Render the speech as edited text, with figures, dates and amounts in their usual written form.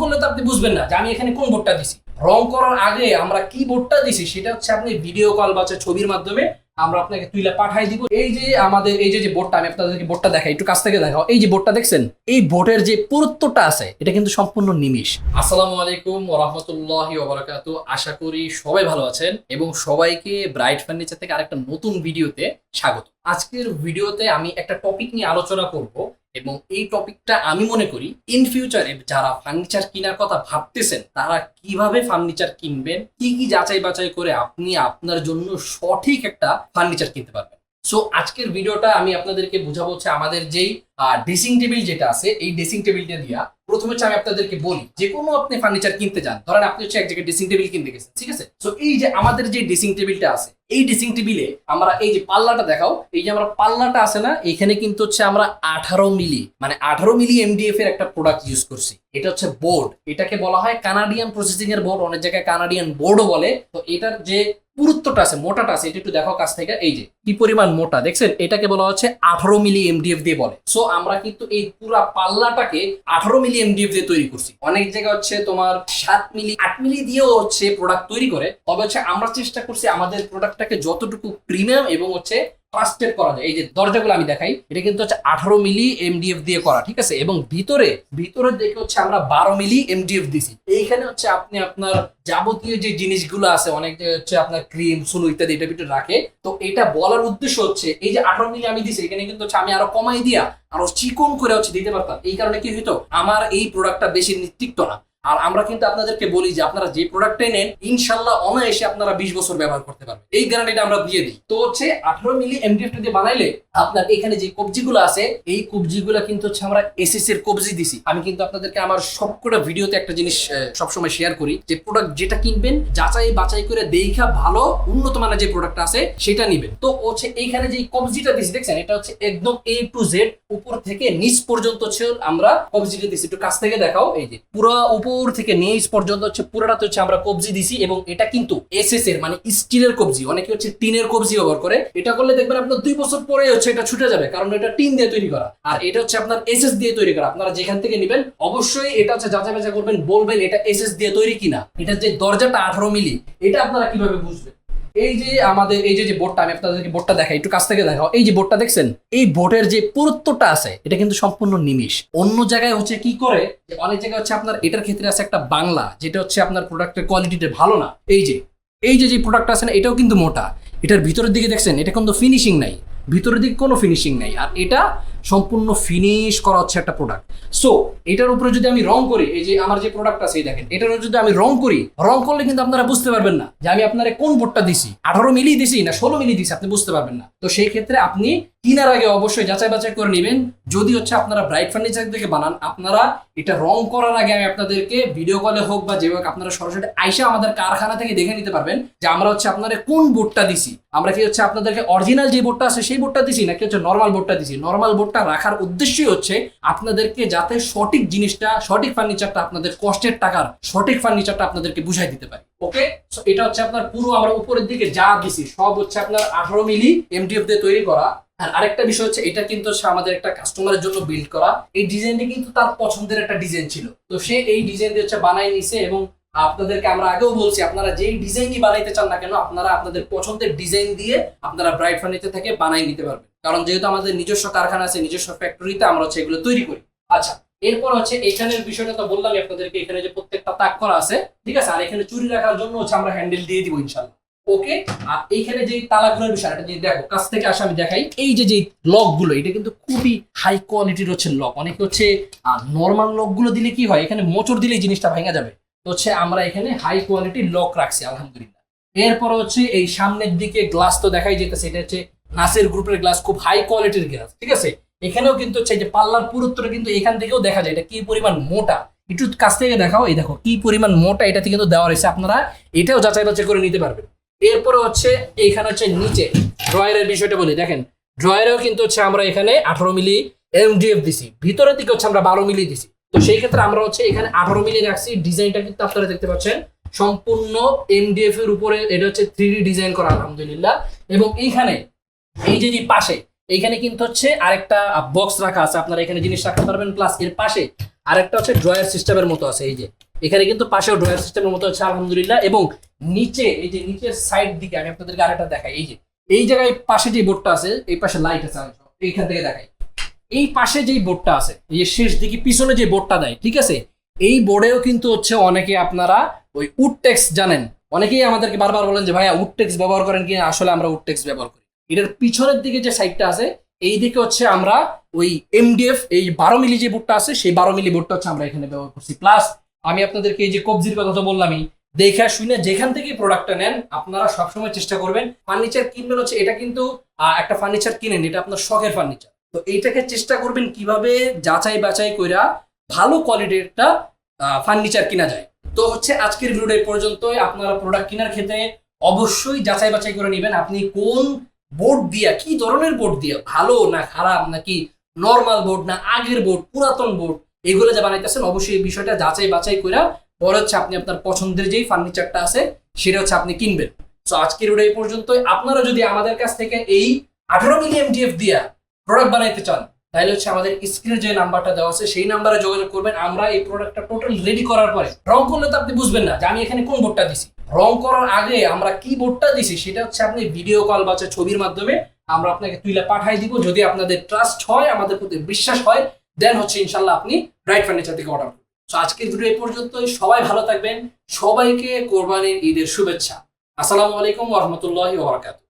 করলে তো আপনি বুঝবেন না যে আমি এখানে কোন বোর্ডটা দিছি। রং করার আগে আমরা কি বোর্ডটা দিছি সেটা হচ্ছে আপনি ভিডিও কল বা ছবির মাধ্যমে আমরা আপনাকে তুইলা পাঠাই দিব। এই যে আমাদের এই যে বোর্ডটা, আমি আপনাদেরকে বোর্ডটা দেখাই, একটু কাছ থেকে দেখাও। এই যে বোর্ডটা দেখছেন, এই বোর্ডের যে পুরুত্বটা আছে এটা কিন্তু সম্পূর্ণ নিমিষ। আসসালামু আলাইকুম ওয়া রাহমাতুল্লাহি ওয়া বারাকাতুহু। আশা করি সবাই ভালো আছেন এবং সবাইকে ব্রাইট ফার্নিচার থেকে আরেকটা নতুন ভিডিওতে স্বাগত। আজকের ভিডিওতে আমি একটা টপিক নিয়ে আলোচনা করব এবং এই টপিকটা আমি মনে করি ইন ফিউচারে যারা ফার্নিচার কেনার কথা ভাবতেছেন তারা কিভাবে ফার্নিচার কিনবেন, কি কি যাচাই বাছাই করে আপনি আপনার জন্য সঠিক একটা ফার্নিচার কিনতে পারবেন। সো আজকের ভিডিওটা আমি আপনাদেরকে বোঝাবো হচ্ছে আমাদের যেই ড্রেসিং টেবিল যেটা আছে, এই ড্রেসিং টেবিলটা দিয়া প্রথমে হচ্ছে আমি আপনাদেরকে বলি, যে কোনো আপনি ফার্নিচার কিনতে যান, ধরেন আপনি হচ্ছে এক জায়গায় ড্রেসিং টেবিল কিনতে গেছেন, ঠিক আছে। সো এই যে আমাদের যে ড্রেসিং টেবিলটা আছে, এই ড্রেসিং টেবিলে আমরা এই যে পাল্লাটা দেখাও, এই যে আমরা পাল্লাটা আছে না, এখানে কিন্তু হচ্ছে আমরা 18 মিলি মানে 18 মিলি এমডিএফ এর একটা প্রোডাক্ট ইউজ করছি। এটা হচ্ছে বোর্ড, এটাকে বলা হয় কানাডিয়ান প্রসেসিং এর বোর্ড, অনেক জায়গায় কানাডিয়ান বোর্ডও বলে। তো এটার যে পুরুত্বটা আছে, মোটাটা আছে, এটা একটু দেখো কাছ থেকে, এই যে কি পরিমাণ মোটা দেখছেন, এটাকে বলা হচ্ছে 18 মিলি এমডিএফ দিয়ে বলে। সো আমরা কিন্তু এই পুরো পাল্লাটাকে 18 মিলি এমডিএফ দিয়ে তৈরি করছি। অনেক জায়গায় হচ্ছে তোমার 7 মিলি 8 মিলি দিয়েও হচ্ছে প্রোডাক্ট তৈরি করে, তবে হচ্ছে আমরা চেষ্টা করছি আমাদের প্রোডাক্টটাকে যতটুকু প্রিমিয়াম এবং হচ্ছে ট্রাস্টেড করা যায়। এই যে দরজাগুলো আমি দেখাই, এটা কিন্তু হচ্ছে 18 মিলি এমডিএফ দিয়ে করা, ঠিক আছে। এবং ভিতরে দেখে হচ্ছে আমরা 12 মিলি এমডিএফ দিছি। এইখানে হচ্ছে আপনি আপনার যাবতীয় যে জিনিসগুলো আছে, অনেক হচ্ছে আপনার ক্রিম সুলো ইত্যাদি এটা ভিতরে রাখে। তো এটা বলার উদ্দেশ্য হচ্ছে এই যে 18 মিলি আমি দিছি, এখানে কিন্তু হচ্ছে আমি আরো কমাই দিয়া আরো চিকন করে হচ্ছে দিতে পারতাম। এই কারণে কি হইতো, আমার এই প্রোডাক্টটা বেশি টিকতো না। আর আমরা কিন্তু আপনাদেরকে বলি যে আপনারা যে প্রোডাক্টটাই নেন ইনশাল্লাহ অনায়াসে আপনারা 20 বছর ব্যবহার করতে পারবেন, এই গ্যারান্টিটা আমরা দিয়ে দিই। তো হচ্ছে 18 মিলি এমডিএফ দিয়ে বানাইলে আপনার এখানে যে কবজিগুলো আছে, এই কবজিগুলো কিন্তু হচ্ছে আমরা এসএস এর কবজি দিছি। আমি কিন্তু আপনাদেরকে আমার সবকটা ভিডিওতে একটা জিনিস সবসময় শেয়ার করি, যে প্রোডাক্ট যেটা কিনবেন যাচাই বাছাই করে দেখা ভালো উন্নত মানের যে প্রোডাক্ট আছে সেটা নিবেন। তো হচ্ছে এইখানে যে কবজিটা দিছি দেখছেন, এটা হচ্ছে একদম A to Z উপর থেকে নিচ পর্যন্ত হচ্ছে আমরা কবজিটা দিছি। একটু কাছ থেকে দেখাও, এই যে পুরো উপর থেকে নিচ পর্যন্ত হচ্ছে পুরোটাতে হচ্ছে আমরা কবজি দিছি। এবং এটা কিন্তু এসএস এর মানে স্টিলের কবজি, অনেকে হচ্ছে টিনের কবজি ব্যবহার করে। এটা করলে দেখবেন আপনার 2 বছর পরে হচ্ছে এটা ছুটে যাবে, কারণ এটা টিন দিয়ে তৈরি করা, আর এটা হচ্ছে আপনার এসএস দিয়ে তৈরি করা। আপনারা যেখান থেকে নেবেন অবশ্যই এটা হচ্ছে যাচাই বাছাই করবেন, বলবেন এটা এসএস দিয়ে তৈরি কিনা। এটা যে দরজাটা 18 মিলি, এটা আপনারা কিভাবে বুঝবেন? এই যে আমাদের এই যে বোর্ডটা, আমি আপনাদেরকে বোর্ডটা দেখাই, একটু কাছ থেকে দেখাও। এই যে বোর্ডটা দেখছেন, এই বোর্ডের যে পুরুত্বটা আছে এটা কিন্তু সম্পূর্ণ নিমিষ। অন্য জায়গায় হচ্ছে কি করে, যে অনেক জায়গায় হচ্ছে আপনার এটার ক্ষেত্রে আছে একটা বাংলা, যেটা হচ্ছে আপনার প্রোডাক্টের কোয়ালিটিটা ভালো না। এই যে প্রোডাক্ট আছে না, এটাও কিন্তু মোটা। এটার ভিতরের দিকে দেখছেন, এটা কিন্তু ফিনিশিং নাই, ভিতরের দিকে কোনো ফিনিশিং নাই, আর এটা সম্পূর্ণ ফিনিশ করা হচ্ছে একটা প্রোডাক্ট। সো এটার উপরে যদি আমি রং করি, এই যে আমার যে প্রোডাক্ট আছে এই দেখেন, এটার যদি আমি রং করি, রং করলে কিন্তু আপনারা বুঝতে পারবেন না যে আমি আপনারা কোন বোর্ডটা দিছি, 18 মিলি দিছি না 16 মিলি দিছি, আপনি বুঝতে পারবেন না। তো সেই ক্ষেত্রে আপনি কেনার আগে অবশ্যই যাচাই বাছাই করে নেবেন। যদি হচ্ছে আপনারা ব্রাইট ফার্নিচার থেকে বানান, আপনারা এটা রং করার আগে আমি আপনাদেরকে ভিডিও কলে হোক বা যেভাবে আপনারা সরাসরি আইসা আমাদের কারখানা থেকে দেখে নিতে পারবেন যে আমরা হচ্ছে আপনারা কোন বোর্ডটা দিছি। আমরা কি হচ্ছে আপনাদেরকে অরিজিনাল যে বোর্ডটা আছে সেই বোর্ডটা দিছি নাকি হচ্ছে নর্মাল বোর্ডটা দিছি। নর্মাল বোর্ডটা রাখার উদ্দেশ্যই হচ্ছে আপনাদেরকে যাতে সঠিক জিনিসটা, সঠিক ফার্নিচারটা, আপনাদের কষ্টের টাকার সঠিক ফার্নিচারটা আপনাদেরকে বুঝাই দিতে পারি। ওকে, সো এটা হচ্ছে আপনার পুরো আমরা উপরের দিকে যা দিছি সব হচ্ছে আপনার 18 মিলি এমডিএফ দিয়ে তৈরি করা। আর আরেকটা বিষয় হচ্ছে এটা কিন্তু আমাদের একটা কাস্টমারের জন্য বিল্ড করা। এই ডিজাইনটি কিন্তু তার পছন্দের একটা ডিজাইন ছিল, তো সে এই ডিজাইন দিয়ে হচ্ছে বানাই নিছে। এবং আপনাদেরকে আমরা আগেও বলছি, আপনারা যেই ডিজাইনই বানাইতে চান না কেন, আপনারা আপনাদের পছন্দের ডিজাইন দিয়ে আপনারা ব্রাইট ফার্নিচার থেকে বানাই নিতে পারবেন, কারণ যেহেতু আমাদের নিজস্ব কারখানা আছে, নিজস্ব ফ্যাক্টরিতে আমরা হচ্ছে এগুলো তৈরি করি। আচ্ছা, এরপর হচ্ছে এখানের বিষয়টা তো বললাম আপনাদেরকে, এখানে যে প্রত্যেকটা তাক করা আছে, ঠিক আছে। আর এখানে চুরি রাখার জন্য হচ্ছে আমরা হ্যান্ডেল দিয়ে দিব ইনশাআল্লাহ। ওকে, আর এইখানে যে তালাগুলোর বিষয়, এটা যদি দেখো কাছ থেকে আসে আমি দেখাই, এই যে লক গুলো, এটা কিন্তু খুবই হাই কোয়ালিটির হচ্ছে লক। অনেকে হচ্ছে নর্মাল লক গুলো দিলে কি হয়, এখানে মোচড় দিলে জিনিসটা ভেঙে যাবে। তো হচ্ছে আমরা এখানে হাই কোয়ালিটির লক রাখছি আলহামদুলিল্লাহ। এরপর হচ্ছে এই সামনের দিকে গ্লাস তো দেখাই যেতেছে, এটা হচ্ছে নাসের গ্রুপের গ্লাস, খুব হাই কোয়ালিটির গ্লাস, ঠিক আছে। এখানেও কিন্তু হচ্ছে যে পাল্লার পুরুত্বটা কিন্তু এখান থেকেও দেখা যায় এটা কি পরিমাণ মোটা। একটু কাছ থেকে দেখাও, এই দেখো কি পরিমাণ মোটা এটা থেকে কিন্তু দেওয়া রয়েছে, আপনারা এটাও যাচাই বাছাই করে নিতে পারবেন। এরপরে হচ্ছে এইখানে হচ্ছে নিচে ড্রয়ারের বিষয়টা বলি, দেখেন ড্রয়ারেও কিন্তু হচ্ছে আমরা এখানে 18 মিলি এমডিএফ দিছি, ভিতরের দিকে হচ্ছে আমরা 12 মিলি দিছি। তো সেই ক্ষেত্রে আমরা হচ্ছে এখানে 18 মিলি রাখছি। ডিজাইনটা কিন্তু আপনারা দেখতে পাচ্ছেন সম্পূর্ণ এমডিএফ এর উপরে, এটা হচ্ছে 3D ডিজাইন করা আলহামদুলিল্লাহ। এবং এইখানে এই যে পাশে এইখানে কিন্তু হচ্ছে আরেকটা বক্স রাখা আছে, আপনারা এখানে জিনিস রাখতে পারবেন। প্লাস এর পাশে আরেকটা হচ্ছে ড্রয়ার সিস্টেমের মতো আছে, এই যে এখানে কিন্তু পাশেও ড্রয়ার সিস্টেমের মতো আছে আলহামদুলিল্লাহ। এবং নিচে এই যে নিচের সাইড দিকে আমি আপনাদেরকে আরেকটা দেখাই, এই যে এই জায়গায় পাশে যে বোর্ডটা আছে, এই পাশে লাইট আছে, আমি এইখান থেকে দেখাই। এই পাশে যেই বোর্ডটা আছে, এই যে শেষ দিকে পিছনে যে বোর্ডটা দেয়, ঠিক আছে, এই বোর্ডেও কিন্তু হচ্ছে অনেকে আপনারা ওই উডটেক্স জানেন, অনেকেই আমাদেরকে বারবার বলেন যে ভাইয়া উডটেক্স ব্যবহার করেন কি? আসলে আমরা উডটেক্স ব্যবহার করি। এটার পিছনের দিকে যে সাইডটা আছে, এই দিকে হচ্ছে আমরা ওই এমডিএফ এই 12 মিলি যে বোর্ডটা আছে, সেই 12 মিলি বোর্ডটা হচ্ছে আমরা এখানে ব্যবহার করছি। প্লাস আমি আপনাদেরকে এই যে কবজির কথা তো বললামই, দেখে শুনে যেখান থেকে প্রোডাক্টটা নেন আপনারা সবসময় চেষ্টা করবেন ফার্নিচার কিনবেন হচ্ছে, এটা কিন্তু একটা ফার্নিচার কিনেন, এটা আপনার শখের ফার্নিচার, তো এইটাকে চেষ্টা করবেন কিভাবে যাচাই বাছাই কইরা ভালো কোয়ালিটির একটা ফার্নিচার কিনা যায়। তো হচ্ছে আজকের ভিডিওটা এই পর্যন্তই। আপনারা প্রোডাক্ট কেনার ক্ষেত্রে অবশ্যই যাচাই বাছাই করে নেবেন আপনি কোন বোর্ড দিয়া, কি ধরনের বোর্ড দিয়া, ভালো না খারাপ, নাকি নর্মাল বোর্ড না আগের বোর্ড, পুরাতন বোর্ড, এগুলো যা বানাইতেছেন অবশ্যই এই বিষয়টা যাচাই বাছাই করে পরে হচ্ছে আপনি আপনার পছন্দের যেই ফার্নিচারটা আছে সেটা হচ্ছে আপনি কিনবেন। তো আজকের ভিডিও এই পর্যন্তই। আপনারা যদি আমাদের কাছ থেকে এই 18 মিলি এমডিএফ দিয়া প্রোডাক্ট বানাইতে চান, তাহলে হচ্ছে আমাদের স্ক্রিনে যে নাম্বারটা দেওয়া আছে সেই নাম্বারে যোগাযোগ করবেন। আমরা এই প্রোডাক্টটা টোটাল রেডি করার পরে, রং করলে তো আপনি বুঝবেন না যে আমি এখানে কোন বোর্ডটা দিছি, রং করার আগে আমরা কি বোর্ডটা দিছি সেটা হচ্ছে আপনি ভিডিও কল বা ছবির মাধ্যমে আমরা আপনাকে তুলে পাঠাই দিব। যদি আপনাদের ট্রাস্ট হয়, আমাদের প্রতি বিশ্বাস হয়, দেন হচ্ছে ইনশাল্লাহ আপনি ব্রাইট ফার্নিচার থেকে অর্ডার করবেন। তো আজকের ভিডিও এই পর্যন্তই। সবাই ভালো থাকবেন, সবাইকে কোরবানির ঈদের শুভেচ্ছা। আসসালামু আলাইকুম ওয়া রাহমাতুল্লাহি ওয়া বারাকাতুহু।